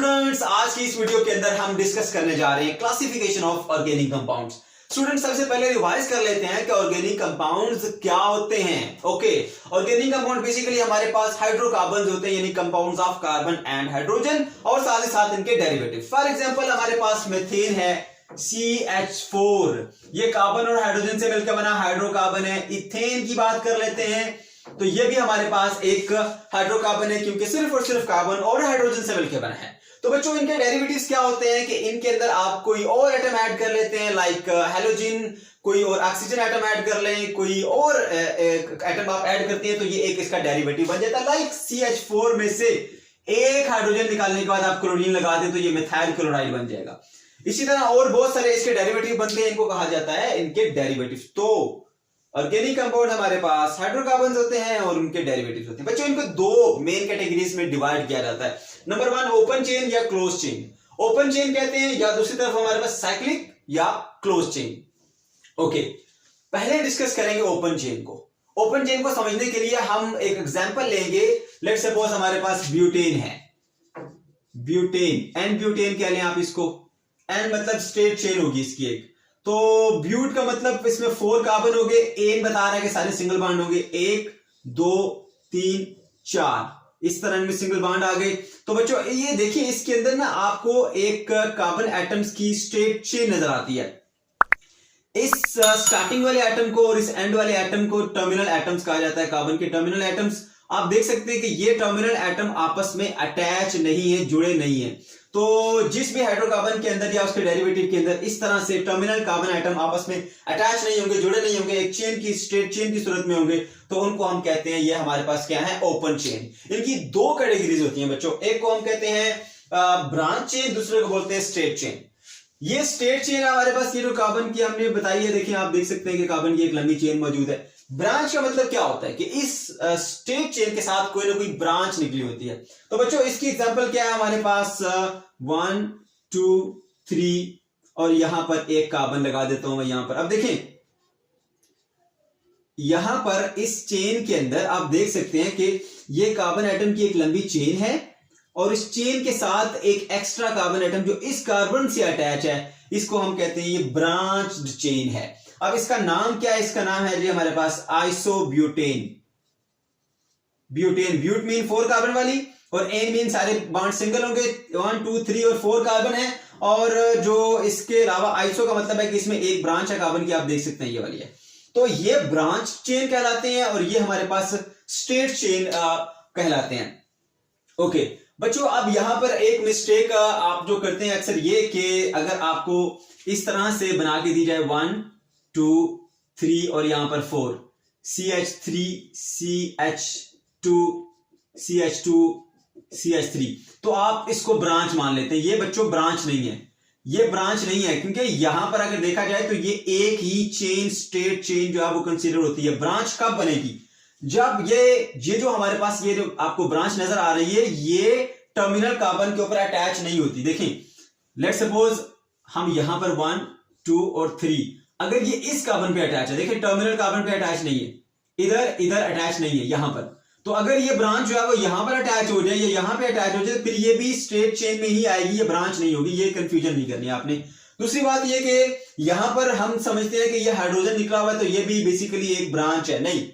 Students, आज की इस वीडियो के अंदर हम डिस्कस करने जा रहे हैं classification of organic compounds. Students, सबसे पहले रिवाइज कर लेते हैं कि ऑर्गेनिक कंपाउंड्स क्या होते हैं। ओके, ऑर्गेनिक कंपाउंड बेसिकली हमारे पास हाइड्रोकार्बन्स होते हैं, यानी compounds of carbon and hydrogen, और साथ ही साथ इनके डेरिवेटिव। फॉर एग्जांपल हमारे पास मीथेन है CH4, ये कार्बन और हाइड्रोजन से मिलकर बना हाइड्रोकार्बन है। इथेन की बात कर लेते हैं तो ये भी हमारे पास एक हाइड्रोकार्बन है, क्योंकि सिर्फ और सिर्फ कार्बन और हाइड्रोजन से मिलकर बना है। तो बच्चों, इनके डेरिवेटिव्स क्या होते हैं कि इनके अंदर आप कोई और एटम ऐड कर लेते हैं, लाइक हेलोजन, कोई और ऑक्सीजन एटम ऐड कर लें, कोई और एटम आप ऐड करते हैं तो ये एक इसका डेरिवेटिव बन जाता है। लाइक CH4 में से एक हाइड्रोजन निकालने के बाद आप क्लोरीन लगा दें तो ये मिथाइल क्लोराइड बन जाएगा। इसी तरह और बहुत सारे इसके डेरिवेटिव बनते हैं, इनको कहा जाता है इनके डेरिवेटिव। तो ऑर्गेनिक कंपाउंड हमारे पास हाइड्रोकार्बन्स होते हैं और उनके डेरिवेटिव्स होते हैं। बच्चों, इनको दो मेन कैटेगरीज में डिवाइड किया जाता है। नंबर 1 ओपन चेन या क्लोज चेन। ओपन चेन कहते हैं, या दूसरी तरफ हमारे पास साइक्लिक या क्लोज चेन। ओके, पहले डिस्कस करेंगे ओपन चेन को। ओपन चेन को समझने के लिए हम एक एग्जांपल लेंगे। लेट्स सपोज हमारे पास ब्यूटेन है, ब्यूटेन, एन ब्यूटेन कह लें आप इसको। एन मतलब स्ट्रेट चेन होगी इसकी एक। तो ब्यूट का मतलब इसमें 4 कार्बन हो गए, एन बता रहा है कि सारे सिंगल बॉन्ड होंगे, 1 2 3 4, इस तरह में सिंगल बॉन्ड आ गए। तो बच्चों ये देखिए, इसके अंदर ना आपको एक कार्बन एटम्स की स्ट्रेट चेन नजर आती है। इस स्टार्टिंग वाले एटम को और इस एंड वाले एटम को टर्मिनल एटम्स कहा जाता है, कार्बन के टर्मिनल एटम्स। आप देख सकते हैं कि ये टर्मिनल एटम आपस में अटैच नहीं है, जुड़े नहीं है। तो जिस भी हाइड्रोकार्बन के अंदर या उसके डेरिवेटिव के अंदर इस तरह से टर्मिनल कार्बन एटम आपस में अटैच नहीं होंगे, जुड़े नहीं होंगे, एक चेन की स्ट्रेट चेन की सूरत में होंगे, तो उनको हम कहते हैं ये हमारे पास क्या है, ओपन चेन। इनकी दो कैटेगरीज होती हैं बच्चों, एक को हम कहते हैं ब्रांच चेन, दूसरे को बोलते हैं स्ट्रेट चेन। ये स्ट्रेट चेन हमारे पास ये जो कार्बन की हमने बताई है, देखिए आप देख सकते हैं कि कार्बन की एक लंबी चेन मौजूद है। ब्रांच का मतलब क्या होता है कि इस स्ट्रेट चेन के साथ कोई ना कोई ब्रांच निकली होती है। तो बच्चों इसकी एग्जांपल क्या है, हमारे पास 1 2 3 और यहां पर एक कार्बन लगा देता हूं मैं यहां पर। अब देखें, यहां पर इस चेन के अंदर आप देख सकते हैं कि ये कार्बन एटम की एक लंबी चेन है और इस चेन के साथ एक एक्स्ट्रा कार्बन एटम जो इस कार्बन से अटैच है, इसको हम कहते हैं ये ब्रांच्ड चेन है। अब इसका नाम क्या है, इसका नाम है जी हमारे पास isobutane. Butane, but mean 4 carbon वाली और एन मीन सारे बॉन्ड सिंगल होंगे, 1 2 3 और 4 कार्बन है। और जो इसके अलावा आइसो का मतलब है कि इसमें एक ब्रांच है कार्बन की, आप देख सकते हैं ये वाली है। तो ये ब्रांच चेन कहलाते हैं और ये हमारे पास स्ट्रेट चेन कहलाते हैं। ओके बच्चों, अब यहां पर एक मिस्टेक आप जो करते हैं अक्सर ये कि अगर आपको इस तरह से बना के दी जाए 1 2 3 और यहां पर 4, CH3 CH2 CH2 CH3, तो आप इसको ब्रांच मान लेते हैं। ये बच्चों ब्रांच नहीं है, ये ब्रांच नहीं है, क्योंकि यहां पर अगर देखा जाए तो ये एक ही चेन, स्ट्रेट चेन जो है वो कंसीडर होती है। ब्रांच कब बनेगी, जब ये जो हमारे पास ये जो आपको ब्रांच नजर आ रही है, ये टर्मिनल कार्बन के ऊपर अटैच नहीं होती। देखें, लेट्स सपोज हम यहां पर 1 2 और 3, अगर ये इस कार्बन पे अटैच है, देखिए टर्मिनल कार्बन पे अटैच नहीं है, इधर अटैच नहीं है यहां पर। तो अगर ये ब्रांच जो है वो यहां पर अटैच हो जाए या यहां पे अटैच हो जाए, फिर ये भी स्ट्रेट चेन में ही आएगी, ये ब्रांच नहीं होगी। ये कंफ्यूजन नहीं करनी आपने। दूसरी बात ये कि यहां पर हम समझते हैं कि ये हाइड्रोजन निकला हुआ है तो ये भी बेसिकली एक ब्रांच है। नहीं,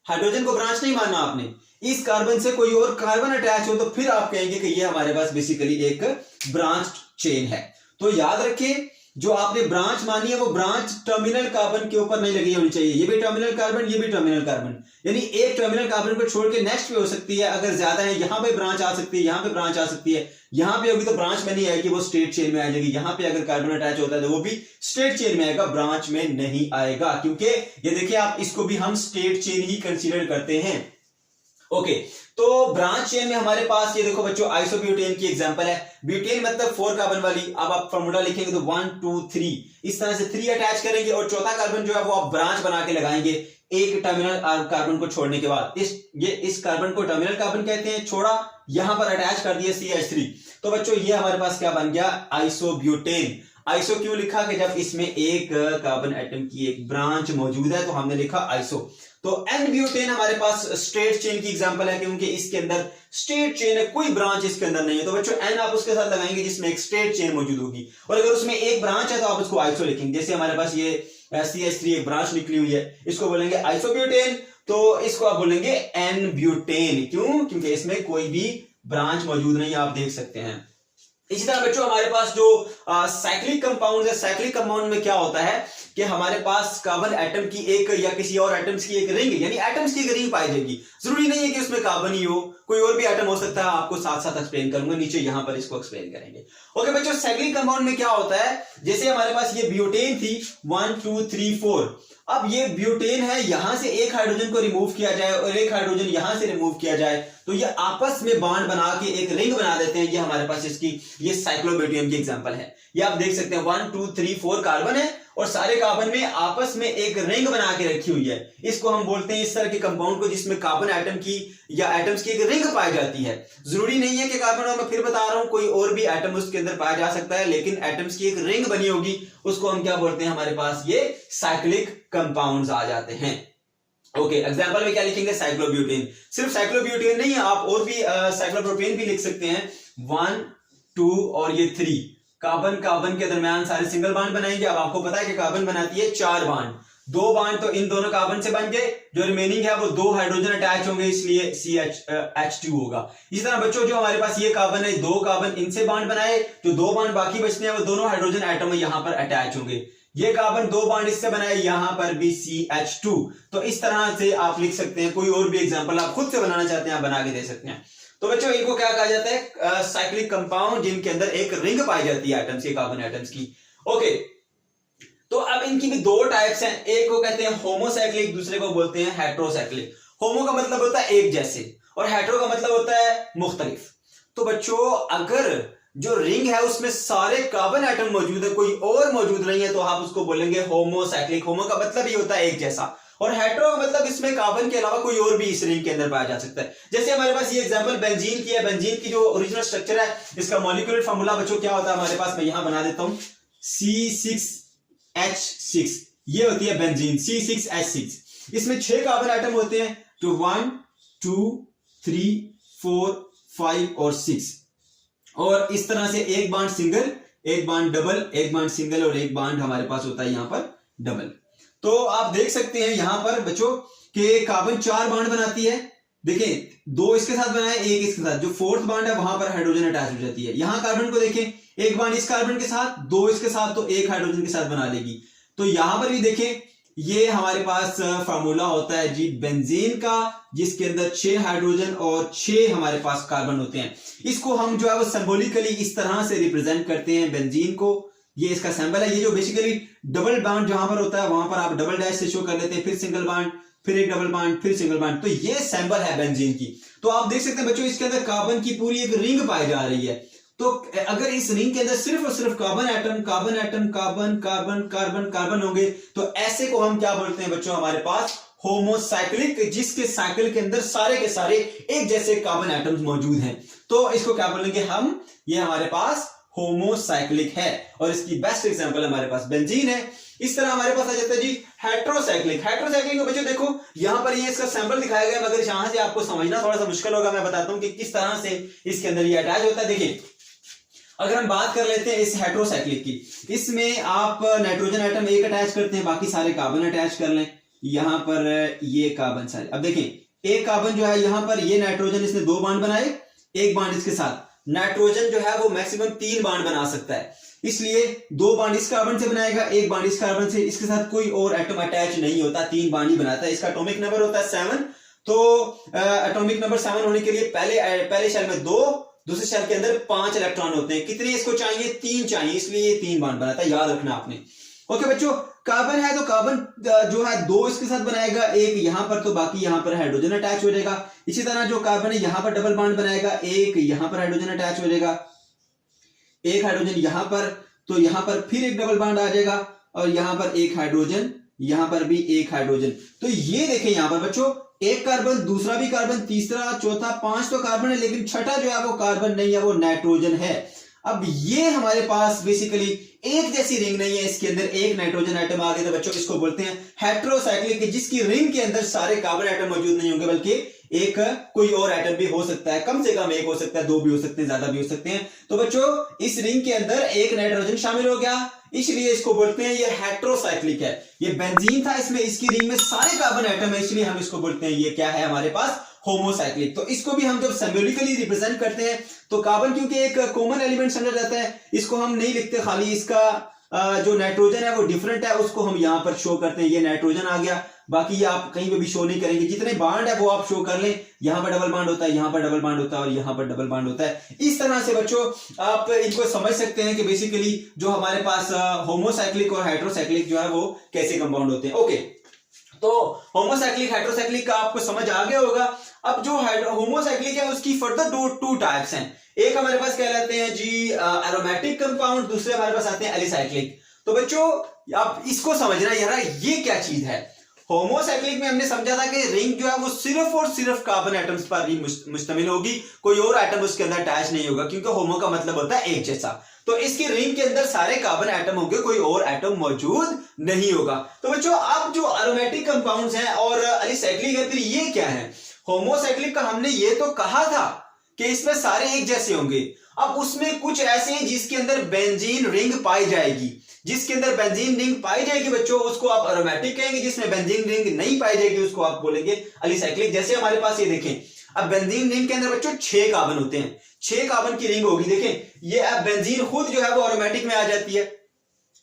हाइड्रोजन को ब्रांच नहीं मानना आपने। इस कार्बन से कोई और कार्बन अटैच हो तो फिर आप कहेंगे कि ये हमारे पास बेसिकली एक ब्रांच चेन है। तो याद रखिए, जो आपने ब्रांच मानी है वो ब्रांच टर्मिनल कार्बन के ऊपर नहीं लगी होनी चाहिए। ये भी टर्मिनल कार्बन, ये भी टर्मिनल कार्बन, यानी एक टर्मिनल कार्बन को छोड़ के नेक्स्ट पे हो सकती है। अगर ज्यादा है, यहां पे ब्रांच आ सकती है, यहां पे ब्रांच आ सकती है, यहां पे होगी तो ब्रांच में नहीं आएगी, वो स्ट्रेट चेन में आ जाएगी। यहां पे अगर कार्बन अटैच होता है तो वो भी स्ट्रेट चेन में आएगा, ब्रांच में नहीं आएगा, क्योंकि ये देखिए आप, इसको भी हम स्ट्रेट चेन ही कंसीडर करते हैं। ओके, तो ब्रांच चेन में हमारे पास ये देखो बच्चों, आइसोब्यूटेन की एग्जांपल है। ब्यूटेन मतलब 4 कार्बन वाली। अब आप फॉर्मूला लिखेंगे तो 1 2 3, इस तरह से 3 अटैच करेंगे और चौथा कार्बन जो है वो आप ब्रांच बना के लगाएंगे एक टर्मिनल कार्बन को छोड़ने के बाद। इस कार्बन को टर्मिनल कार्बन कहते हैं, छोड़ा, यहां पर अटैच कर दिया CH3। तो बच्चों ये हमारे पास क्या बन गया, आइसोब्यूटेन। आइसो क्यों लिखा कि जब इसमें एक कार्बन एटम की एक ब्रांच मौजूद है तो हमने लिखा आइसो। तो एन ब्यूटेन हमारे पास स्ट्रेट चेन की एग्जांपल है, क्योंकि इसके अंदर स्ट्रेट चेन है, कोई ब्रांच इसके अंदर नहीं है। तो बच्चों एन आप उसके साथ लगाएंगे जिसमें एक स्ट्रेट चेन मौजूद होगी, और अगर उसमें एक ब्रांच है तो आप उसको आइसो लिखेंगे। जैसे हमारे पास ये CH3 एक ब्रांच निकली हुई है, इसको बोलेंगे आइसोब्यूटेन, तो इसको आप बोलेंगे एन ब्यूटेन। क्यों? क्योंकि इसमें कोई भी ब्रांच मौजूद नहीं, आप देख सकते हैं। इसी तरह बच्चों हमारे पास जो साइक्लिक कंपाउंड है, साइक्लिक कंपाउंड में क्या होता है कि हमारे पास कार्बन एटम की एक या किसी और एटम्स की एक रिंग, यानी एटम्स की एक रिंग पाई जाएगी। जरूरी नहीं है कि उसमें कार्बन ही हो, कोई और भी एटम हो सकता है। आपको साथ साथ एक्सप्लेन करूंगा, नीचे यहां पर इसको एक्सप्लेन करेंगे। ओके बच्चों, साइक्लिक कंपाउंड में क्या होता है, जैसे हमारे पास ये ब्यूटेन थी 1 2 3 4, अब ये ब्यूटेन है, यहां से एक हाइड्रोजन को रिमूव किया जाए और एक हाइड्रोजन यहां से रिमूव किया जाए, तो ये आपस में बॉन्ड बना के एक रिंग बना देते हैं। ये हमारे पास इसकी ये साइक्लोब्यूटेन की एग्जांपल है। ये आप देख सकते हैं 1 2 3 4 कार्बन है और सारे कार्बन में आपस में एक रिंग बना के रखी हुई है। इसको हम बोलते हैं इस तरह के कंपाउंड को जिसमें कार्बन एटम की या एटम्स की एक रिंग पाई जाती है। जरूरी नहीं है कि कार्बन, और मैं फिर बता रहा हूं, कोई और भी एटम उसके अंदर पाया जा सकता है, लेकिन एटम्स की एक रिंग बनी होगी, उसको हम क्या बोलते हैं, हमारे पास ये साइक्लिक कंपाउंड्स आ जाते हैं। ओके, एग्जांपल में क्या लिखेंगे, साइक्लोब्यूटेन। सिर्फ साइक्लोब्यूटेन नहीं है, आप और भी साइक्लोप्रोपेन भी लिख सकते हैं। 1 2 और ये 3 कार्बन कार्बन के दरमियान सारे सिंगल बॉन्ड बनाएंगे। अब आपको पता है कि कार्बन बनाती है 4 बॉन्ड, 2 बॉन्ड तो इन दोनों कार्बन से बन गए, जो रिमेनिंग है वो 2 हाइड्रोजन अटैच होंगे, इसलिए CH2 होगा। इसी तरह बच्चों जो हमारे पास ये कार्बन है, 2 कार्बन इनसे बॉन्ड बनाए, जो 2 बॉन्ड बाकी बचते हैं वो दोनों हाइड्रोजन एटम यहां पर अटैच होंगे। ये कार्बन 2 बॉन्ड इससे बनाए, यहां पर भी CH2। तो इस तरह से आप लिख सकते हैं। कोई और भी एग्जांपल आप खुद से बनाना चाहते हैं, आप बना के दे सकते हैं। तो बच्चों इनको क्या कहा जाता है, साइक्लिक कंपाउंड, जिनके अंदर एक रिंग पाई जाती है एटम्स की, कार्बन एटम्स की। ओके, तो अब इनकी भी 2 टाइप्स हैं, एक को कहते हैं होमोसाइक्लिक, दूसरे को बोलते हैं हेट्रोसाइक्लिक। होमो का मतलब होता है एक जैसे, और हेट्रो का मतलब होता है मुख्तलिफ। तो बच्चों अगर जो रिंग है उसमें सारे कार्बन एटम मौजूद है, कोई और मौजूद नहीं है, तो आप उसको बोलेंगे होमोसाइक्लिक। होमो का मतलब ये होता है एक जैसा, और हेट्रो का मतलब इसमें कार्बन के अलावा कोई और भी इस रिंग के अंदर पाया जा सकता है। जैसे हमारे पास ये एग्जांपल बेंजीन की है। बेंजीन की जो ओरिजिनल स्ट्रक्चर है, इसका मॉलिक्यूलर फार्मूला बच्चों क्या होता है हमारे पास, मैं यहां बना देता हूं, C6H6। ये होती है बेंजीन, C6H6। इसमें 6 कार्बन एटम होते हैं, तो 1 2 3 4 5 और 6, और इस तरह से एक बॉन्ड सिंगल, एक बॉन्ड डबल, एक बॉन्ड सिंगल और एक बॉन्ड हमारे पास होता है यहां पर डबल। तो आप देख सकते हैं यहां पर बच्चों कि कार्बन 4 बॉन्ड बनाती है। देखें, 2 इसके साथ बनाए, एक इसके साथ, जो 4th बॉन्ड है वहां पर हाइड्रोजन अटैच हो जाती है। यहां कार्बन को देखें, एक बॉन्ड इस कार्बन के साथ, 2 इसके साथ, तो एक हाइड्रोजन के साथ बना लेगी। तो यहां पर भी देखें, ये हमारे पास फार्मूला होता है जी बेंजीन का, जिसके अंदर 6 हाइड्रोजन और 6 हमारे पास कार्बन होते हैं। इसको हम जो है वो सिंबॉलिकली इस तरह से रिप्रेजेंट करते हैं बेंजीन को। ये इसका सिंबल है। ये जो बेसिकली डबल बॉन्ड जहां पर होता है वहां पर आप डबल डैश से शो कर लेते हैं, फिर सिंगल बॉन्ड, फिर एक डबल बॉन्ड, फिर सिंगल बॉन्ड। तो ये सिंबल है बेंजीन की। तो आप देख सकते हैं बच्चों, इसके अंदर कार्बन की पूरी एक रिंग पाई जा रही है। तो अगर इस रिंग के अंदर सिर्फ और सिर्फ carbon atom carbon atom carbon carbon carbon carbon होंगे, तो ऐसे को हम क्या बोलते हैं बच्चों, हमारे पास होमोसाइक्लिक, जिसके साइकिल के अंदर सारे के सारे एक जैसे कार्बन एटम्स मौजूद हैं। तो इसको क्या बोलेंगे हम, ये हमारे पास होमोसाइक्लिक है। और इसकी बेस्ट एग्जांपल हमारे पास बेंजीन है। इस तरह हमारे पास आ जाता है जी हेट्रोसाइक्लिक। हेट्रोसाइक्लिक को बच्चों देखो यहां पर ये इसका सैंपल दिखाया गया, मगर यहां से आपको समझना थोड़ा सा मुश्किल होगा। मैं बताता हूं कि किस तरह से इसके अंदर ये अटैच होता है। देखिए, अगर हम बात कर लेते हैं इस हेट्रोसाइक्लिक की, इसमें आप नाइट्रोजन एटम एक अटैच करते हैं, बाकी सारे कार्बन अटैच कर लें। यहां पर ये कार्बन सारे, अब देखें एक कार्बन जो है यहां पर, ये नाइट्रोजन इसने 2 बॉन्ड बनाए, एक बॉन्ड इसके साथ। नाइट्रोजन जो है वो मैक्सिमम 3 बॉन्ड बना सकता है, इसलिए 2 बॉन्ड इस कार्बन से बनाएगा, एक बॉन्ड इस कार्बन से। इसके साथ कोई और एटम अटैच नहीं होता, 3 बॉन्ड ही बनाता है। इसका एटॉमिक नंबर होता है 7। तो एटॉमिक नंबर 7 होने के लिए पहले शेल में 2, दूसरे शेल के अंदर 5 इलेक्ट्रॉन होते हैं। कितने इसको चाहिए, 3 चाहिए, इसलिए ये 3 बॉन्ड बनाता है, याद रखना आपने। ओके बच्चों, कार्बन है तो कार्बन जो है 2 इसके साथ बनाएगा, एक यहां पर, तो बाकी यहां पर हाइड्रोजन अटैच हो जाएगा। इसी तरह जो कार्बन है यहां पर डबल बॉन्ड बनाएगा, एक यहां पर हाइड्रोजन अटैच हो जाएगा, एक हाइड्रोजन यहां पर, तो यहां पर फिर एक डबल बॉन्ड आ जाएगा, और यहां पर एक हाइड्रोजन, यहां पर भी एक हाइड्रोजन। तो ये देखें यहां पर बच्चों, एक कार्बन, दूसरा भी कार्बन, तीसरा, चौथा, 5 तो कार्बन है, लेकिन छठा जो है वो कार्बन नहीं है, वो नाइट्रोजन है। अब ये हमारे पास बेसिकली एक जैसी रिंग नहीं है, इसके अंदर एक नाइट्रोजन एटम आ गया, तो बच्चों इसको बोलते हैं हेटेरोसाइक्लिक, जिसकी रिंग के अंदर सारे कार्बन एटम मौजूद नहीं होंगे, बल्कि एक कोई और एटम भी हो सकता है, कम से कम एक हो सकता है, दो भी हो सकते हैं, ज्यादा भी हो सकते हैं। तो बच्चों इस रिंग के अंदर एक नाइट्रोजन शामिल हो गया, इसलिए इसको बोलते हैं ये हेटेरोसाइक्लिक है। ये बेंजीन था, इसमें इसकी रिंग में सारे कार्बन एटम है, इसलिए हम इसको बोलते हैं ये क्या है हमारे पास होमोसाइक्लिक। तो इसको भी हम जब सिंबॉलिकली रिप्रेजेंट करते हैं तो कार्बन क्योंकि एक कॉमन एलिमेंट समझा जाता है, इसको हम नहीं लिखते खाली, इसका जो नाइट्रोजन है वो डिफरेंट है, उसको हम यहां पर शो करते हैं, ये नाइट्रोजन आ गया, बाकी ये आप कहीं पे भी शो नहीं करेंगे, जितने बांड है वो आप शो कर लें, यहां पर डबल बांड होता है, यहां पर डबल बांड होता है और यहां पर डबल बांड होता है। इस तरह से बच्चों आप इनको समझ सकते हैं कि बेसिकली जो हमारे पास होमोसाइक्लिक और हेटेरोसाइक्लिक जो है वो कैसे कंपाउंड होते हैं। ओके, तो होमोसाइक्लिक हेटेरोसाइक्लिक का आपको समझ आ गया होगा। अब जो होमोसाइक्लिक है उसकी फर्दर टू टाइप्स हैं, एक हमारे पास कहलाते हैं जी एरोमेटिक कंपाउंड, दूसरे हमारे पास आते हैं एलिसाइक्लिक। तो बच्चों आप इसको समझना यार ये क्या चीज है। होमोसाइक्लिक में हमने समझा था कि रिंग जो है वो सिर्फ और सिर्फ कार्बन एटम्स पर ही मुश्तमिल होगी, कोई और एटम उसके अंदर अटैच नहीं होगा, क्योंकि होमो का मतलब होता है एक जैसा। तो इसकी रिंग के अंदर सारे कार्बन एटम होंगे, कोई और एटम मौजूद नहीं होगा। तो बच्चों अब जो एरोमेटिक कंपाउंड्स हैं और एलिसाइक्लिक है, फिर ये क्या है। होमोसाइक्लिक का हमने ये तो कहा था कि इसमें सारे एक जैसे होंगे, अब उसमें कुछ ऐसे हैं जिसके अंदर बेंजीन रिंग पाई जाएगी, जिसके अंदर बेंजीन रिंग पाई जाएगी बच्चों उसको आप एरोमेटिक कहेंगे, जिसमें बेंजीन रिंग नहीं पाई जाएगी उसको आप बोलेंगे एलिसाइक्लिक। जैसे हमारे पास ये देखें, अब बेंजीन रिंग के अंदर बच्चों 6 कार्बन होते हैं, 6 कार्बन की रिंग होगी, देखें ये अब बेंजीन खुद जो है वो एरोमेटिक में आ जाती है,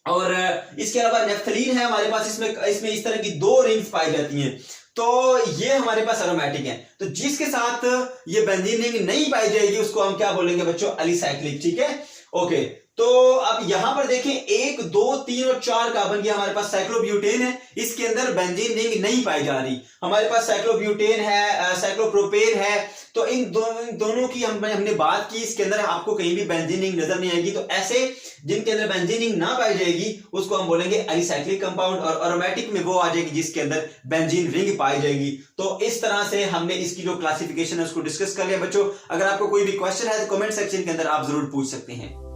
और इसके अलावा नेफ्थलीन है हमारे पास, इसमें इस तरह की 2 रिंग्स पाई जाती हैं, तो ये हमारे पास एरोमेटिक है। तो जिसके साथ ये बेंजीन रिंग नहीं पाई जाएगी उसको हम क्या बोलेंगे बच्चों एलिसाइक्लिक, ठीक है। ओके, तो अब यहां पर देखें 1 2 3 और 4 कार्बन की हमारे पास साइक्लोब्यूटेन है, इसके अंदर बेंजीन रिंग नहीं पाई जा रही, हमारे पास साइक्लोब्यूटेन है, साइक्लोप्रोपेन है, तो इन दोनों की हमने बात की, इसके अंदर आपको कहीं भी बेंजीन रिंग नजर नहीं आएगी। तो ऐसे जिनके अंदर बेंजीन रिंग ना पाई जाएगी उसको हम बोलेंगे एलिसाइक्लिक कंपाउंड, और एरोमेटिक में वो आ जाएगी जिसके अंदर बेंजीन रिंग पाई जाएगी। तो इस तरह से हमने इसकी जो क्लासिफिकेशन है उसको डिस्कस कर लिया बच्चों। अगर आपको कोई भी क्वेश्चन है तो कमेंट सेक्शन के अंदर आप जरूर पूछ सकते हैं।